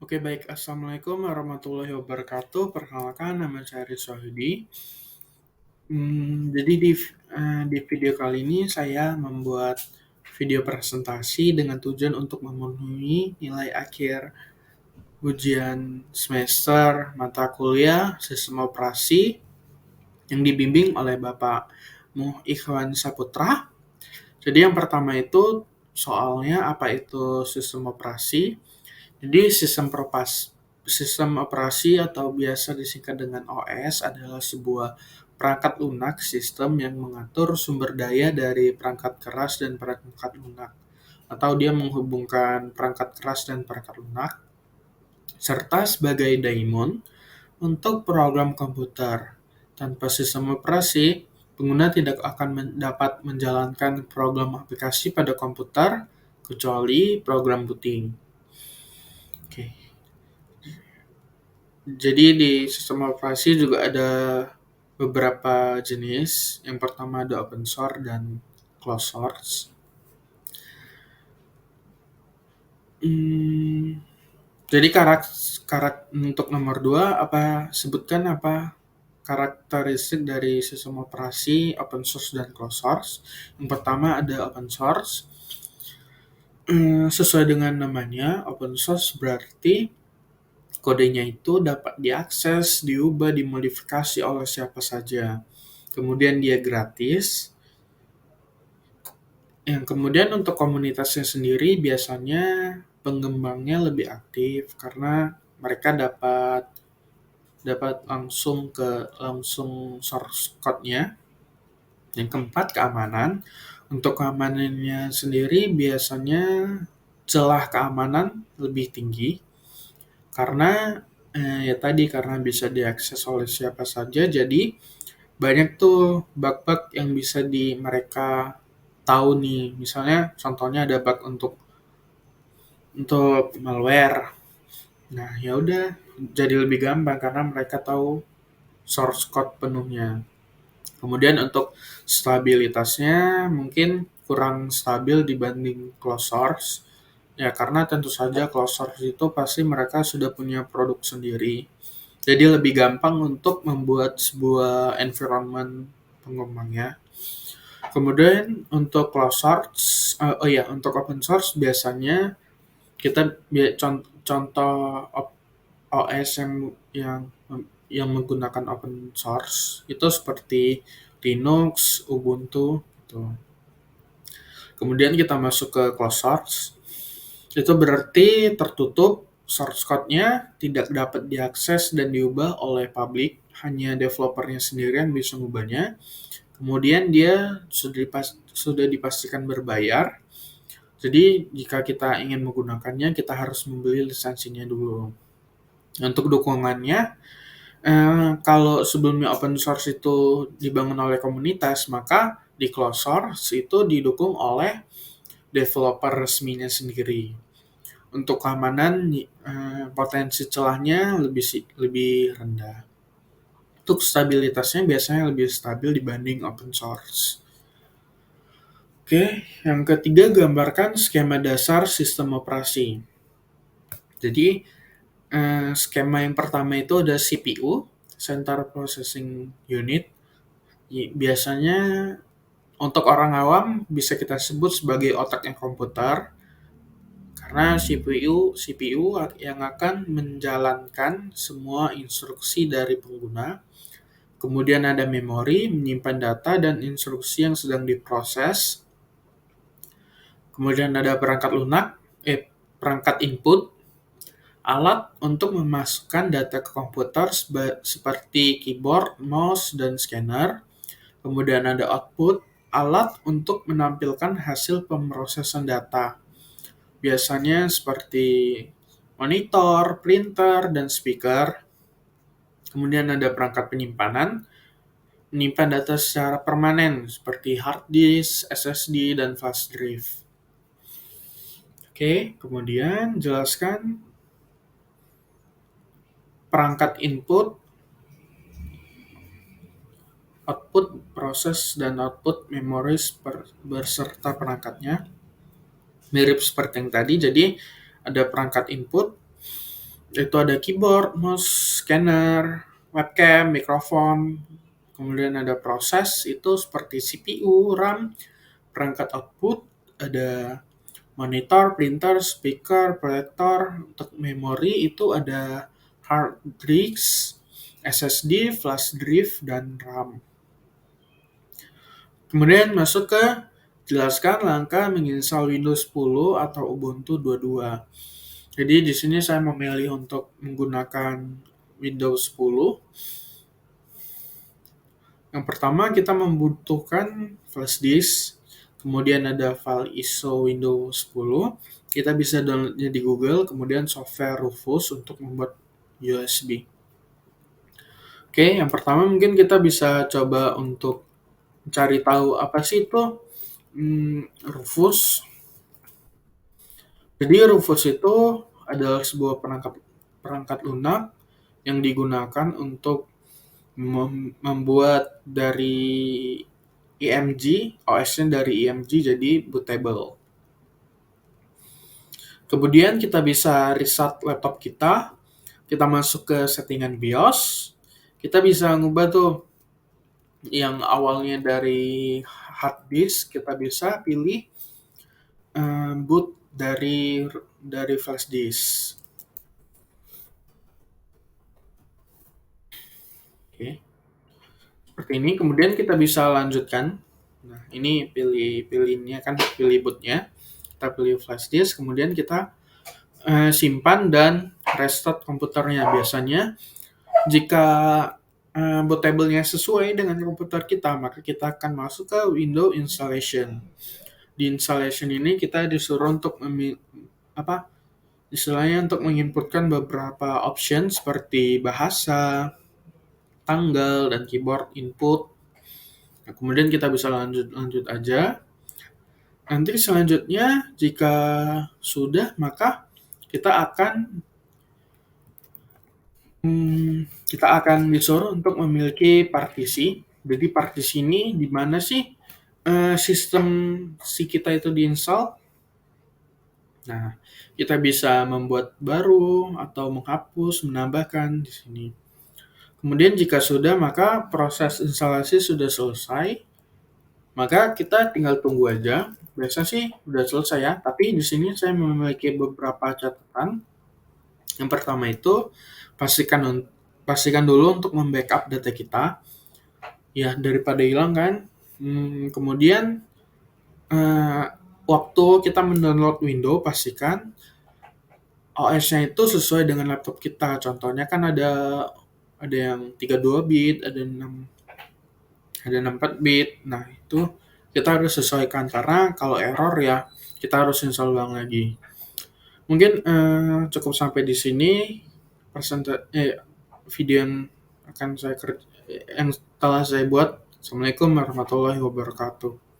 Oke baik, Assalamualaikum warahmatullahi wabarakatuh. Perkenalkan nama saya Aris Wahyudi. Jadi di video kali ini saya membuat video presentasi dengan tujuan untuk memenuhi nilai akhir ujian semester mata kuliah Sistem Operasi yang dibimbing oleh Bapak Muh Ikhwan Saputra. Jadi yang pertama itu soalnya apa itu sistem operasi. Jadi sistem operasi atau biasa disingkat dengan OS adalah sebuah perangkat lunak sistem yang mengatur sumber daya dari perangkat keras dan perangkat lunak, atau dia menghubungkan perangkat keras dan perangkat lunak serta sebagai daemon untuk program komputer. Tanpa sistem operasi, pengguna tidak akan dapat menjalankan program aplikasi pada komputer kecuali program booting. Oke. Jadi di sistem operasi juga ada beberapa jenis. Yang pertama ada open source dan closed source. Jadi untuk nomor 2 sebutkan apa karakteristik dari sistem operasi open source dan closed source. Yang pertama ada open source. Sesuai dengan namanya, open source berarti kodenya itu dapat diakses, diubah, dimodifikasi oleh siapa saja. Kemudian dia gratis. Yang kemudian untuk komunitasnya sendiri biasanya pengembangnya lebih aktif karena mereka dapat langsung source code-nya. Yang keempat, keamanan. Untuk keamanannya sendiri biasanya celah keamanan lebih tinggi karena karena bisa diakses oleh siapa saja, jadi banyak tuh bug-bug yang bisa mereka tahu nih. Misalnya contohnya ada bug untuk malware. Nah, ya udah jadi lebih gampang karena mereka tahu source code penuhnya. Kemudian untuk stabilitasnya mungkin kurang stabil dibanding closed source. Ya, karena tentu saja closed source itu pasti mereka sudah punya produk sendiri. Jadi lebih gampang untuk membuat sebuah environment pengembangnya. Kemudian untuk closed source, untuk open source biasanya kita contoh OS yang menggunakan open source itu seperti Linux, Ubuntu, gitu. Kemudian kita masuk ke closed source. Itu berarti tertutup, source code-nya tidak dapat diakses dan diubah oleh publik, hanya developernya sendiri yang bisa mengubahnya. Kemudian dia sudah dipastikan berbayar. Jadi jika kita ingin menggunakannya, kita harus membeli lisensinya dulu. Untuk dukungannya, kalau sebelumnya open source itu dibangun oleh komunitas, maka di closed source itu didukung oleh developer resminya sendiri. Untuk keamanan, potensi celahnya lebih rendah. Untuk stabilitasnya biasanya lebih stabil dibanding open source. Oke, yang ketiga gambarkan skema dasar sistem operasi. Jadi, skema yang pertama itu ada CPU, Central Processing Unit. Biasanya untuk orang awam bisa kita sebut sebagai otaknya komputer, karena CPU yang akan menjalankan semua instruksi dari pengguna. Kemudian ada memori, menyimpan data dan instruksi yang sedang diproses. Kemudian ada perangkat input, alat untuk memasukkan data ke komputer seperti keyboard, mouse, dan scanner. Kemudian ada output, alat untuk menampilkan hasil pemrosesan data. Biasanya seperti monitor, printer, dan speaker. Kemudian ada perangkat penyimpanan, menyimpan data secara permanen seperti hard disk, SSD, dan flash drive. Oke, kemudian jelaskan perangkat input, output, proses, dan output memori berserta perangkatnya. Mirip seperti yang tadi, jadi ada perangkat input, Itu ada keyboard, mouse, scanner, webcam, mikrofon, kemudian ada proses itu seperti CPU, RAM, perangkat output, ada monitor, printer, speaker, proyektor. Untuk memori itu ada hard disk, SSD, flash drive, dan RAM. Kemudian masuk ke jelaskan langkah menginstal Windows 10 atau Ubuntu 22. Jadi di sini saya memilih untuk menggunakan Windows 10. Yang pertama kita membutuhkan flash disk, kemudian ada file ISO Windows 10. Kita bisa downloadnya di Google, kemudian software Rufus untuk membuat USB. Oke, yang pertama mungkin kita bisa coba untuk cari tahu apa sih itu Rufus. Jadi Rufus itu adalah sebuah perangkat lunak yang digunakan untuk membuat dari IMG, OS-nya dari IMG jadi bootable. Kemudian kita bisa reset laptop kita masuk ke settingan BIOS, kita bisa ngubah tuh yang awalnya dari hard disk, kita bisa pilih boot dari flash disk. Oke. Seperti ini, kemudian kita bisa lanjutkan. Nah, ini pilihnya kan pilih bootnya. Kita pilih flash disk, kemudian kita simpan dan restart komputernya. Biasanya jika bootable-nya sesuai dengan komputer kita, maka kita akan masuk ke window installation. Di installation ini kita disuruh untuk istilahnya untuk menginputkan beberapa option seperti bahasa, tanggal, dan keyboard input. Nah, kemudian kita bisa lanjut aja. Nanti selanjutnya jika sudah, maka kita akan disuruh untuk memiliki partisi. Jadi partisi ini di mana sih sistem si kita itu diinstal. Nah, kita bisa membuat baru atau menghapus, menambahkan di sini. Kemudian jika sudah, maka proses instalasi sudah selesai. Maka kita tinggal tunggu aja. Biasa sih udah selesai ya, tapi di sini saya memiliki beberapa catatan. Yang pertama itu pastikan dulu untuk membackup data kita. Ya, daripada hilang kan. Kemudian waktu kita mendownload Windows, pastikan OS-nya itu sesuai dengan laptop kita. Contohnya kan ada yang 32 bit, ada 64 bit. Nah, itu kita harus sesuaikan karena kalau error ya kita harus install ulang lagi. Mungkin cukup sampai di sini video yang telah saya buat. Assalamualaikum warahmatullahi wabarakatuh.